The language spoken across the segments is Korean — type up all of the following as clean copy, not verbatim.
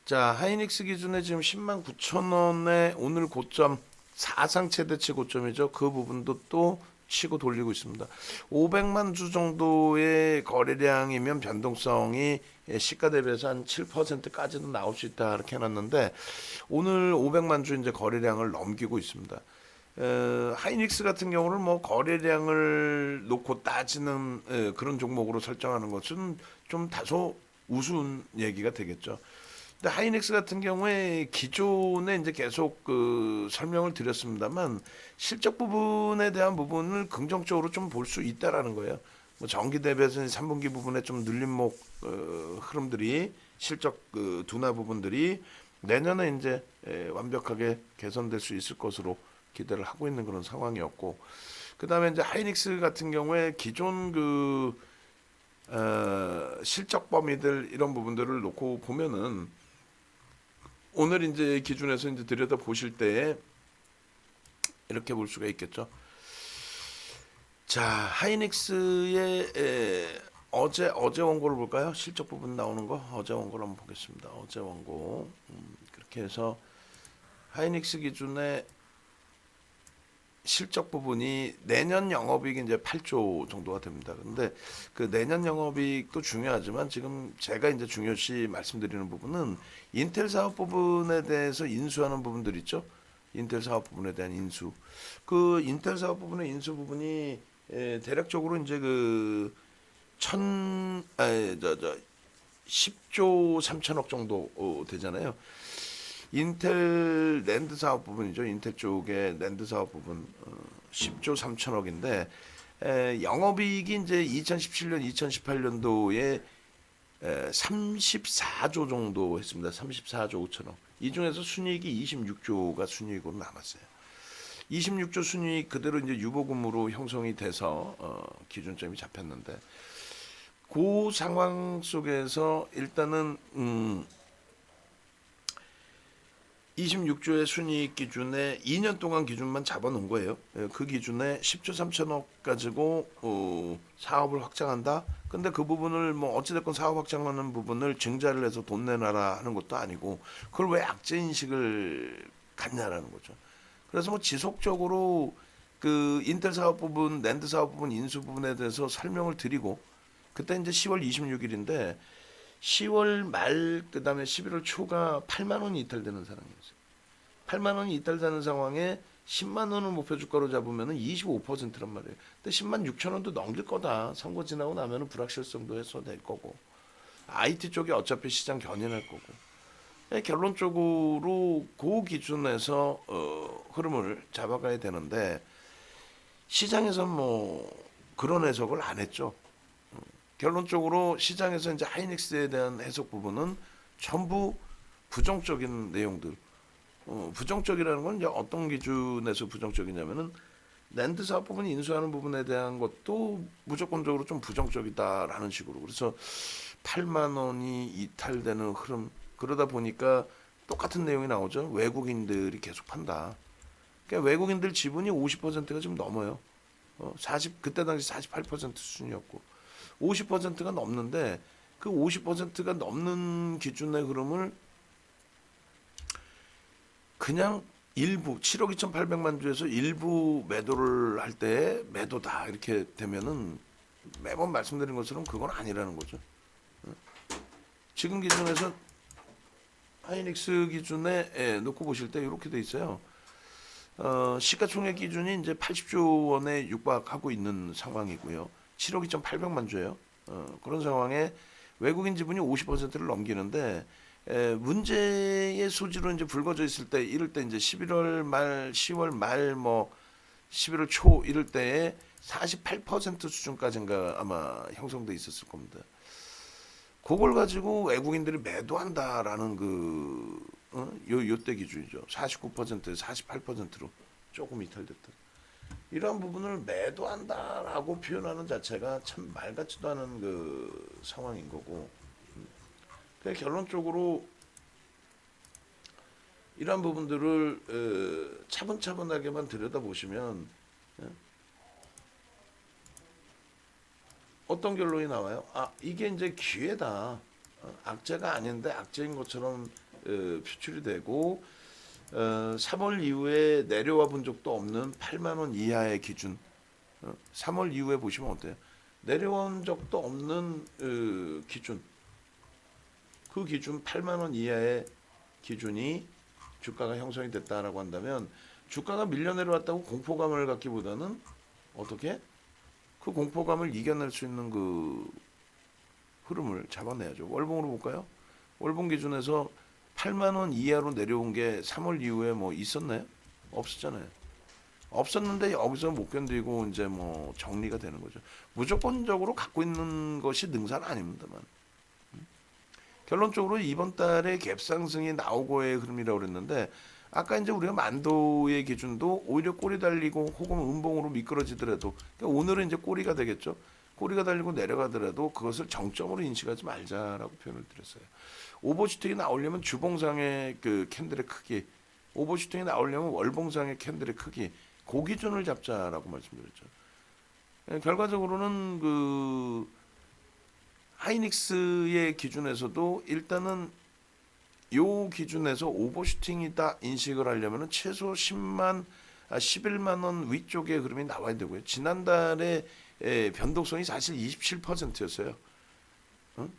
자, 하이닉스 기준에 지금 10만 9천 원에 오늘 고점 사상 최대치 고점이죠. 그 부분도 또 치고 돌리고 있습니다. 500만 주 정도의 거래량이면 변동성이 시가 대비해서 한 7%까지도 나올 수 있다 이렇게 해놨는데 오늘 500만 주 이제 거래량을 넘기고 있습니다. 하이닉스 같은 경우는 뭐 거래량을 놓고 따지는 그런 종목으로 설정하는 것은 좀 다소 우스운 얘기가 되겠죠. 근데 하이닉스 같은 경우에 기존에 이제 계속 그 설명을 드렸습니다만 실적 부분에 대한 부분을 긍정적으로 좀 볼 수 있다라는 거예요. 뭐 전기 대비해서 3분기 부분에 좀 눌림목 흐름들이 실적 그 둔화 부분들이 내년에 이제 완벽하게 개선될 수 있을 것으로 기대를 하고 있는 그런 상황이었고, 그 다음에 이제 하이닉스 같은 경우에 기존 그 실적 범위들 이런 부분들을 놓고 보면은 오늘 이제 기준에서 이제 들여다 보실 때에 이렇게 볼 수가 있겠죠. 자, 하이닉스의 어제 원고를 볼까요? 실적 부분 나오는 거 어제 원고를 한번 보겠습니다. 어제 원고 그렇게 해서 하이닉스 기준의 실적 부분이 내년 영업이익이 이제 8조 정도가 됩니다. 근데 그 내년 영업이익도 중요하지만 지금 제가 이제 중요시 말씀드리는 부분은 인텔 사업 부분에 대해서 인수하는 부분들 있죠. 인텔 사업 부분에 대한 인수. 그 인텔 사업 부분의 인수 부분이 대략적으로 이제 그 천, 저 10조 3천억 정도 되잖아요. 인텔 랜드 사업 부분이죠. 인텔 쪽의 랜드 사업 부분 10조 3천억인데 영업이익이 이제 2017년, 2018년도에 34조 정도 했습니다. 34조 5천억. 이 중에서 순이익이 26조가 순이익으로 남았어요. 26조 순이익 그대로 이제 유보금으로 형성이 돼서 기준점이 잡혔는데 그 상황 속에서 일단은 26조의 순이익 기준에 2년 동안 기준만 잡아놓은 거예요. 그 기준에 10조 3천억 가지고 사업을 확장한다. 근데 그 부분을 뭐 어찌됐건 사업 확장하는 부분을 증자를 해서 돈 내놔라 하는 것도 아니고 그걸 왜 악재 인식을 갖냐라는 거죠. 그래서 뭐 지속적으로 그 인텔 사업 부분, 랜드 사업 부분, 인수 부분에 대해서 설명을 드리고 그때 이제 10월 26일인데 10월 말 그다음에 11월 초가 8만 원이 이탈되는 상황이었어요. 8만 원이 이탈되는 상황에 10만 원을 목표 주가로 잡으면은 25%란 말이에요. 근데 10만 6천 원도 넘길 거다. 선거 지나고 나면은 불확실성도 해소될 거고. IT 쪽이 어차피 시장 견인할 거고. 결론적으로 그 기준에서 흐름을 잡아가야 되는데 시장에서 뭐 그런 해석을 안 했죠. 결론적으로 시장에서 이제 하이닉스에 대한 해석 부분은 전부 부정적인 내용들. 부정적이라는 건 이제 어떤 기준에서 부정적이냐면은 랜드 사업 부분 인수하는 부분에 대한 것도 무조건적으로 좀 부정적이다라는 식으로. 그래서 8만 원이 이탈되는 흐름. 그러다 보니까 똑같은 내용이 나오죠. 외국인들이 계속 판다. 그러니까 외국인들 지분이 50%가 지금 넘어요. 40 그때 당시 48% 수준이었고 50%가 넘는데 그 50%가 넘는 기준의 흐름을 그냥 일부 7억 2,800만 주에서 일부 매도를 할 때 매도다 이렇게 되면은 매번 말씀드린 것처럼 그건 아니라는 거죠. 지금 기준에서 하이닉스 기준에 놓고 보실 때 이렇게 돼 있어요. 시가총액 기준이 이제 80조 원에 육박하고 있는 상황이고요. 7억 2,800만 주예요. 그런 상황에 외국인 지분이 50%를 넘기는데 문제의 소지로 이제 불거져 있을 때 이럴 때 이제 11월 말, 10월 말 뭐 11월 초 이럴 때에 48% 수준까지인가 아마 형성돼 있었을 겁니다. 그걸 가지고 외국인들이 매도한다라는 요때 기준이죠. 49%에서 48%로 조금 이탈됐다. 이러한 부분을 매도한다라고 표현하는 자체가 참 말 같지도 않은 그 상황인 거고. 그러니까 결론적으로 이러한 부분들을 차분차분하게만 들여다보시면 어떤 결론이 나와요? 아, 이게 이제 기회다. 악재가 아닌데 악재인 것처럼 표출이 되고 3월 이후에 내려와 본 적도 없는 8만 원 이하의 기준. 3월 이후에 보시면 어때요? 내려온 적도 없는 기준. 그 기준 8만 원 이하의 기준이 주가가 형성이 됐다라고 한다면 주가가 밀려 내려왔다고 공포감을 갖기보다는 어떻게 그 공포감을 이겨낼 수 있는 그 흐름을 잡아내야죠. 월봉으로 볼까요? 월봉 기준에서 8만 원 이하로 내려온 게 3월 이후에 뭐 있었나요? 없었잖아요. 없었는데 여기서 못 견디고 이제 뭐 정리가 되는 거죠. 무조건적으로 갖고 있는 것이 능사는 아닙니다만. 결론적으로 이번 달에 갭 상승이 나오고의 흐름이라고 그랬는데 아까 이제 우리가 만도의 기준도 오히려 꼬리 달리고 혹은 음봉으로 미끄러지더라도 그러니까 오늘은 이제 꼬리가 되겠죠. 꼬리가 달리고 내려가더라도 그것을 정점으로 인식하지 말자라고 표현을 드렸어요. 오버슈팅이 나오려면 주봉상의 그 캔들의 크기, 오버슈팅이 나오려면 월봉상의 캔들의 크기, 그 기준을 잡자라고 말씀드렸죠. 결과적으로는 그 하이닉스의 기준에서도 일단은 요 기준에서 오버슈팅이다 인식을 하려면 최소 11만 원 위쪽의 흐름이 나와야 되고요. 지난달에 변동성이 사실 27%였어요.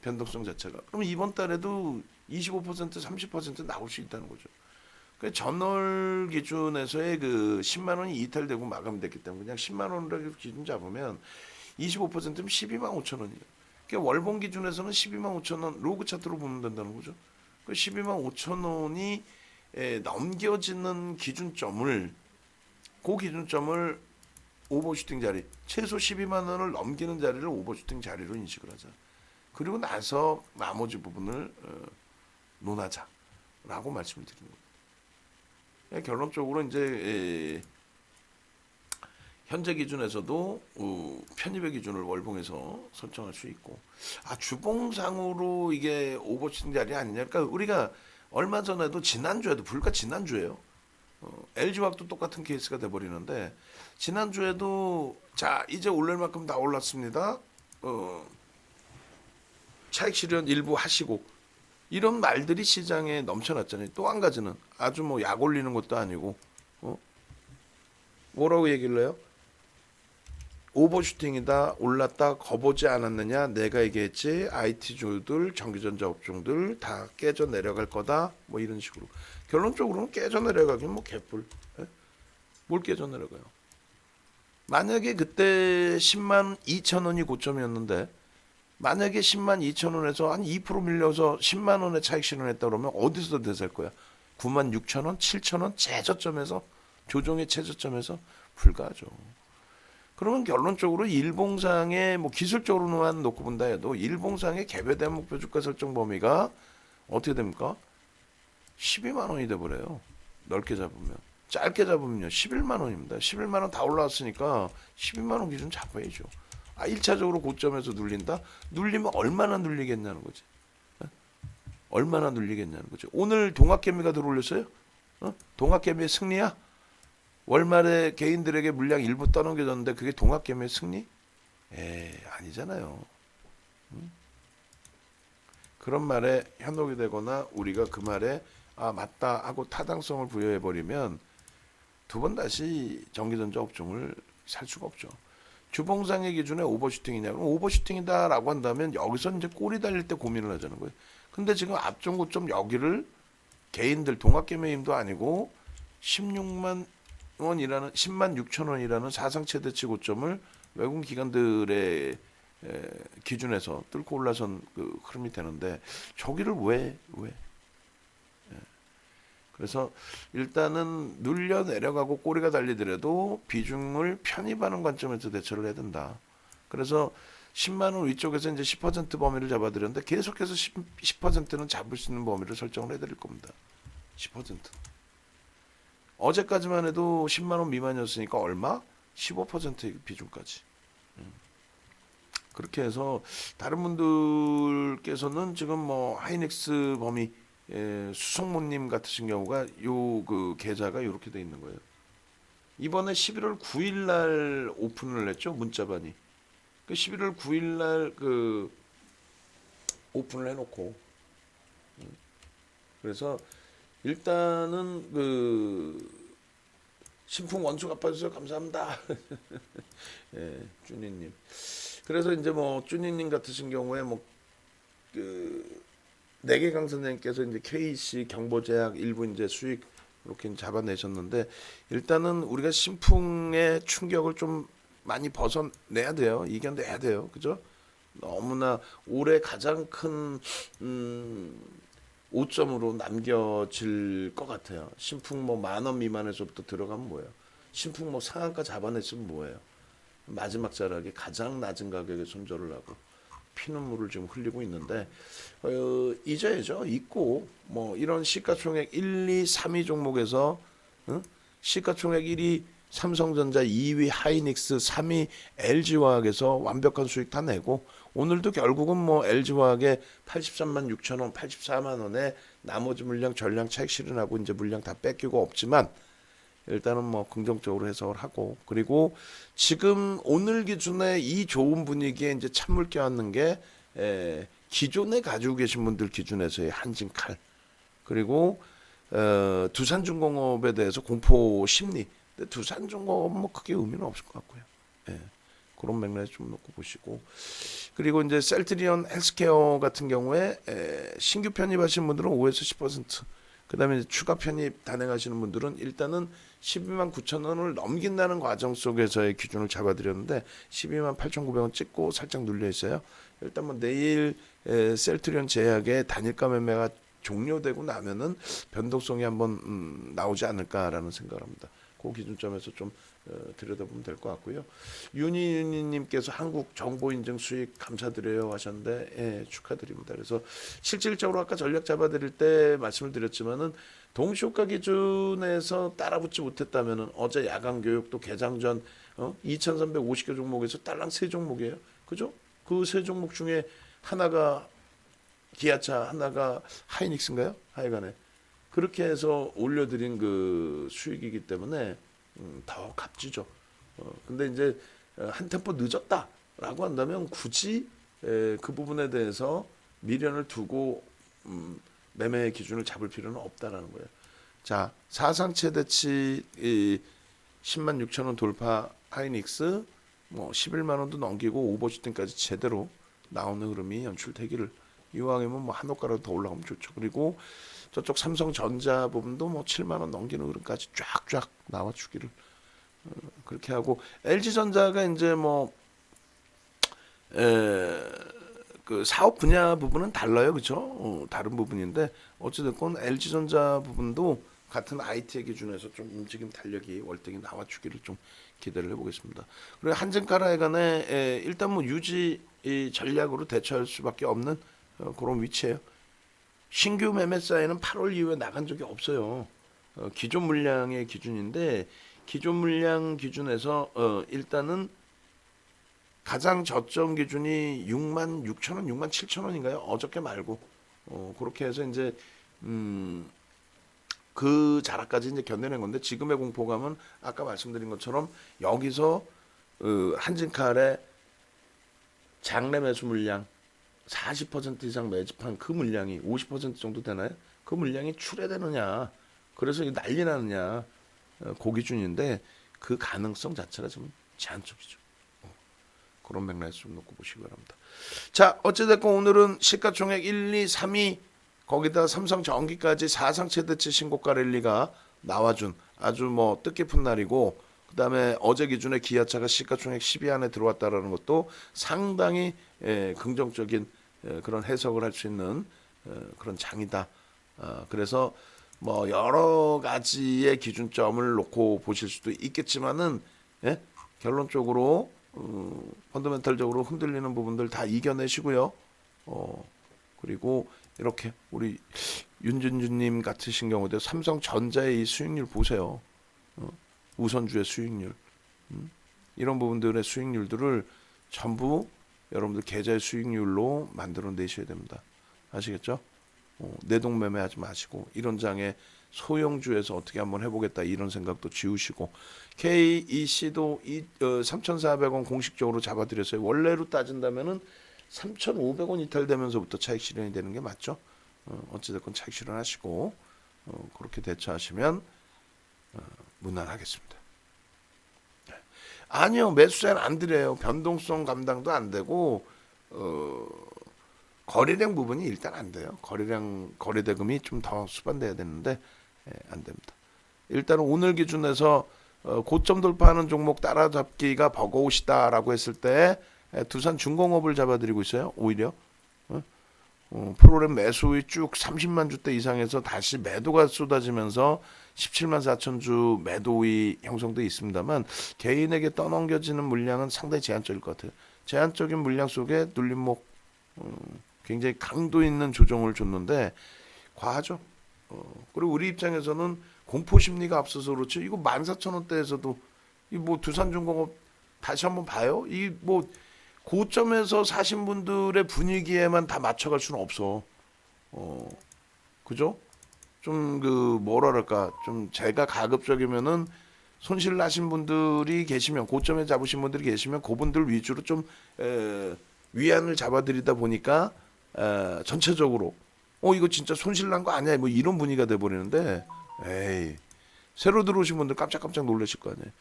변동성 자체가. 그럼 이번 달에도 25%, 30% 나올 수 있다는 거죠. 그 전월 기준에서의 그 10만 원이 이탈되고 마감됐기 때문에 그냥 10만 원으로 기준 잡으면 25%면 12만 5천 원이에요. 그러니까 월봉 기준에서는 12만 5천 원 로그 차트로 보면 된다는 거죠. 그 12만 5천 원이 넘겨지는 기준점을 그 기준점을 오버슈팅 자리 최소 12만 원을 넘기는 자리를 오버슈팅 자리로 인식을 하자. 그리고 나서 나머지 부분을 논하자라고 말씀을 드리는 겁니다. 결론적으로 이제 현재 기준에서도 편입의 기준을 월봉에서 설정할 수 있고 주봉상으로 이게 오버슈팅 자리 아니냐. 그러니까 우리가 얼마 전에도 지난주에도 불과 지난주에요. LG화학도 똑같은 케이스가 돼버리는데 지난주에도 자 이제 올릴 만큼 다 올랐습니다. 차익 실현 일부 하시고 이런 말들이 시장에 넘쳐났잖아요. 또 한 가지는 아주 뭐 약 올리는 것도 아니고 뭐라고 얘기를 해요? 오버슈팅이다 올랐다 거보지 않았느냐 내가 얘기했지 IT주들 전기전자 업종들 다 깨져 내려갈 거다 뭐 이런 식으로 결론적으로는 깨져 내려가긴 뭐 개뿔 뭘 깨져 내려가요. 만약에 그때 10만 2천 원이 고점이었는데 만약에 10만 2천 원에서 한 2% 밀려서 10만 원의 차익 실현했다 그러면 어디서 더 살 거야? 9만 6천 원, 7천 원 최저점에서 조정의 최저점에서 불가하죠. 그러면 결론적으로 일봉상의 뭐 기술적으로만 놓고 본다 해도 일봉상의 개별된 목표 주가 설정 범위가 어떻게 됩니까? 12만 원이 돼버려요. 넓게 잡으면. 짧게 잡으면요. 11만 원입니다. 11만 원 다 올라왔으니까 12만 원 기준 잡아야죠. 1차적으로 고점에서 눌린다? 눌리면 얼마나 눌리겠냐는 거지. 얼마나 눌리겠냐는 거죠. 오늘 동학개미가 들어올렸어요? 동학개미의 승리야? 월말에 개인들에게 물량 일부 떠넘겨졌는데 그게 동학개미의 승리? 아니잖아요. 그런 말에 현혹이 되거나 우리가 그 말에 맞다 하고 타당성을 부여해버리면 두 번 다시 전기전자 업종을 살 수가 없죠. 주봉상의 기준에 오버슈팅이냐? 그럼 오버슈팅이다라고 한다면 여기서 이제 꼬리 달릴 때 고민을 하자는 거예요. 근데 지금 앞전 고점 여기를 개인들 동학개미 힘도 아니고 16만 원이라는 10만 6천 원이라는 사상 최대치 고점을 외국 기관들의 기준에서 뚫고 올라선 그 흐름이 되는데 저기를 왜? 그래서 일단은 눌려 내려가고 꼬리가 달리더라도 비중을 편입하는 관점에서 대처를 해야 된다. 그래서 10만 원 위쪽에서 이제 10% 범위를 잡아드렸는데 계속해서 10%는 잡을 수 있는 범위를 설정을 해드릴 겁니다. 10%. 어제까지만 해도 10만 원 미만이었으니까 얼마? 15%의 비중까지. 그렇게 해서 다른 분들께서는 지금 뭐 하이닉스 범위 수성모님 같으신 경우가 요 그 계좌가 이렇게 돼 있는 거예요. 이번에 11월 9일 날 오픈을 했죠 문자반이. 그 11월 9일 날 그 오픈을 해놓고 그래서 일단은 신풍 원수 갚아주셔서 감사합니다. 예, 쭈니님. 그래서 이제 뭐 쭈니님 같으신 경우에 내계강 선생님께서 이제 KC 경보제약 일부 이제 수익 이렇게 잡아내셨는데 일단은 우리가 신풍의 충격을 좀 많이 벗어내야 돼요. 이겨내야 돼요. 그죠? 너무나 올해 가장 큰 5점으로 남겨질 것 같아요. 신풍 뭐 10,000원 미만에서부터 들어가면 뭐예요? 신풍 뭐 상한가 잡아냈으면 뭐예요? 마지막 자락에 가장 낮은 가격에 손절을 하고 피눈물을 지금 흘리고 있는데 잊어야죠. 잊고 뭐 이런 시가총액 1, 2, 3위 종목에서 시가총액 1위 삼성전자, 2위 하이닉스, 3위 LG화학에서 완벽한 수익 다 내고 오늘도 결국은 뭐 LG화학에 83만 6천 원, 84만 원에 나머지 물량 전량 차익 실현하고 이제 물량 다 뺏기고 없지만 일단은 뭐 긍정적으로 해석을 하고 그리고 지금 오늘 기준에 이 좋은 분위기에 이제 찬물 껴안는 게 기존에 가지고 계신 분들 기준에서의 한진칼 그리고 두산중공업에 대해서 공포 심리. 근데 두산중공업은 뭐 크게 의미는 없을 것 같고요. 예, 그런 맥락에 좀 놓고 보시고 그리고 이제 셀트리온 헬스케어 같은 경우에 신규 편입하신 분들은 5에서 10%. 그다음에 추가 편입 단행하시는 분들은 일단은 12만 9천 원을 넘긴다는 과정 속에서의 기준을 잡아드렸는데 12만 8,900원 찍고 살짝 눌려 있어요. 일단 뭐 내일 셀트리온 제약의 단일가 매매가 종료되고 나면은 변동성이 한번 나오지 않을까라는 생각을 합니다. 그 기준점에서 좀 들여다보면 될 것 같고요. 윤희님께서 한국 정보인증 수익 감사드려요 하셨는데 예, 축하드립니다. 그래서 실질적으로 아까 전략 잡아드릴 때 말씀을 드렸지만은 동시효과 기준에서 따라붙지 못했다면은 어제 야간 교육도 개장 전 2,350개 종목에서 딸랑 3종목이에요. 그죠? 그 3종목 중에 하나가 기아차, 하나가 하이닉스인가요? 하여간에 그렇게 해서 올려드린 그 수익이기 때문에 더 값지죠. 근데 이제 한 템포 늦었다라고 한다면 굳이 그 부분에 대해서 미련을 두고 매매 기준을 잡을 필요는 없다라는 거예요. 자, 사상 최대치 10만 6천 원 돌파 하이닉스 뭐 11만 원도 넘기고 오버슈팅까지 제대로 나오는 흐름이 연출되기를 이왕이면 뭐 한옥가라도 더 올라가면 좋죠. 그리고 저쪽 삼성전자 부분도 뭐 7만 원 넘기는 흐름까지 쫙쫙 나와주기를 그렇게 하고 LG전자가 이제 뭐 그 사업 분야 부분은 달라요, 그렇죠? 다른 부분인데 어찌됐건 LG전자 부분도 같은 IT의 기준에서 좀 움직임 탄력이 월등히 나와주기를 좀 기대를 해보겠습니다. 그리고 한진카라에간에 일단 뭐 유지 전략으로 대처할 수밖에 없는 그런 위치예요. 신규 매매 사인은 8월 이후에 나간 적이 없어요. 기존 물량의 기준인데 기존 물량 기준에서 일단은 가장 저점 기준이 6만 6천 원, 6만 7천 원인가요? 어저께 말고 그렇게 해서 이제 그 자락까지 이제 견뎌낸 건데 지금의 공포감은 아까 말씀드린 것처럼 여기서 한진칼의 장내 매수 물량 40% 이상 매집한 그 물량이 50% 정도 되나요? 그 물량이 출회되느냐? 그래서 난리 나느냐? 그 기준인데 그 가능성 자체가 좀 제한적이죠. 그런 맥락에서 좀 놓고 보시기 바랍니다. 자, 어찌됐건 오늘은 시가총액 1, 2, 3위 거기다 삼성전기까지 사상 최대치 신고가 랠리가 나와준 아주 뭐 뜻깊은 날이고 그다음에 어제 기준에 기아차가 시가총액 10위 안에 들어왔다라는 것도 상당히 긍정적인 그런 해석을 할 수 있는 그런 장이다. 그래서 뭐 여러 가지의 기준점을 놓고 보실 수도 있겠지만은 결론적으로 펀더멘탈적으로 흔들리는 부분들 다 이겨내시고요. 그리고 이렇게 우리 윤준주님 같으신 경우도 삼성전자의 이 수익률 보세요. 우선주의 수익률 이런 부분들의 수익률들을 전부 여러분들 계좌의 수익률로 만들어내셔야 됩니다. 아시겠죠? 내동매매하지 마시고 이런 장에 소형주에서 어떻게 한번 해보겠다 이런 생각도 지우시고 KEC도 3,400원 공식적으로 잡아드렸어요. 원래로 따진다면은 3,500원 이탈되면서부터 차익 실현이 되는 게 맞죠? 어찌됐건 차익 실현하시고 그렇게 대처하시면 무난하겠습니다. 아니요, 매수세는 안 드려요. 변동성 감당도 안 되고 거래량 부분이 일단 안 돼요. 거래대금이 좀 더 수반돼야 되는데 안 됩니다. 일단 오늘 기준에서 고점 돌파하는 종목 따라잡기가 버거우시다라고 했을 때 두산 중공업을 잡아드리고 있어요. 오히려 프로그램 매수 후에 쭉 30만 주대 이상에서 다시 매도가 쏟아지면서 17만 4천 주 매도의 형성도 있습니다만 개인에게 떠넘겨지는 물량은 상당히 제한적일 것 같아요. 제한적인 물량 속에 눌림목 굉장히 강도 있는 조정을 줬는데 과하죠. 그리고 우리 입장에서는 공포 심리가 앞서서 그렇죠. 이거 14,000원대에서도 이 뭐 두산중공업 다시 한번 봐요. 이 뭐 고점에서 사신 분들의 분위기에만 다 맞춰갈 수는 없어. 그죠? 좀 그 뭐랄까 좀 제가 가급적이면은 손실 나신 분들이 계시면 고점에 잡으신 분들이 계시면 그분들 위주로 좀 위안을 잡아드리다 보니까 전체적으로 이거 진짜 손실 난 거 아니야 뭐 이런 분위기가 돼버리는데 에이 새로 들어오신 분들 깜짝깜짝 놀라실 거 아니에요.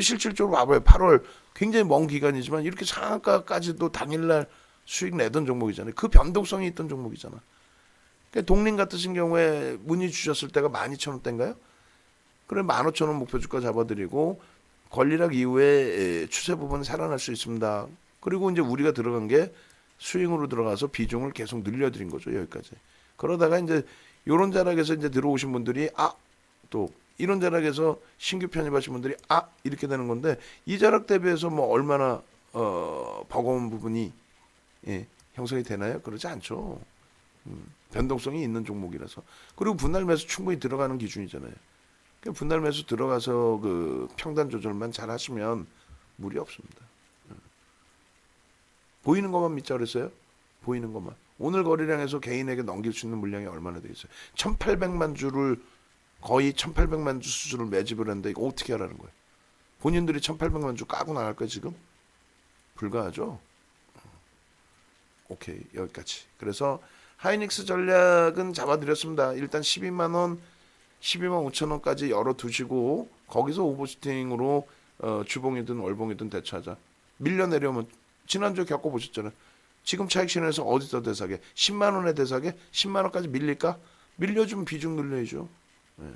실질적으로 와봐요. 8월 굉장히 먼 기간이지만 이렇게 상한가까지도 당일날 수익 내던 종목이잖아요. 그 변동성이 있던 종목이잖아. 그러니까 동림 같으신 경우에 문의 주셨을 때가 12,000원대인가요? 그래 15,000원 목표 주가 잡아드리고 권리락 이후에 추세 부분은 살아날 수 있습니다. 그리고 이제 우리가 들어간 게 스윙으로 들어가서 비중을 계속 늘려드린 거죠. 여기까지. 그러다가 이제 요런 자락에서 이제 들어오신 분들이 또 이런 자락에서 신규 편입하신 분들이 이렇게 되는 건데 이 자락 대비해서 뭐 얼마나 버거운 부분이 형성이 되나요? 그러지 않죠. 변동성이 있는 종목이라서. 그리고 분할 매수 충분히 들어가는 기준이잖아요. 그러니까 분할 매수 들어가서 그 평단 조절만 잘 하시면 무리 없습니다. 보이는 것만 믿자 그랬어요? 보이는 것만. 오늘 거래량에서 개인에게 넘길 수 있는 물량이 얼마나 되겠어요? 1,800만 주를 거의 1,800만 주 수준을 매집을 했는데 이거 어떻게 하라는 거예요? 본인들이 1,800만 주 까고 나갈 거예요 지금? 불가하죠? 오케이 여기까지. 그래서 하이닉스 전략은 잡아드렸습니다. 일단 12만 원, 12만 5천 원까지 열어두시고 거기서 오버슈팅으로 주봉이든 월봉이든 대처하자. 밀려 내려오면 지난주에 겪어보셨잖아요. 지금 차익 실현해서 어디서 대사게? 10만 원에 대사게? 10만 원까지 밀릴까? 밀려주면 비중 늘려야죠. 네.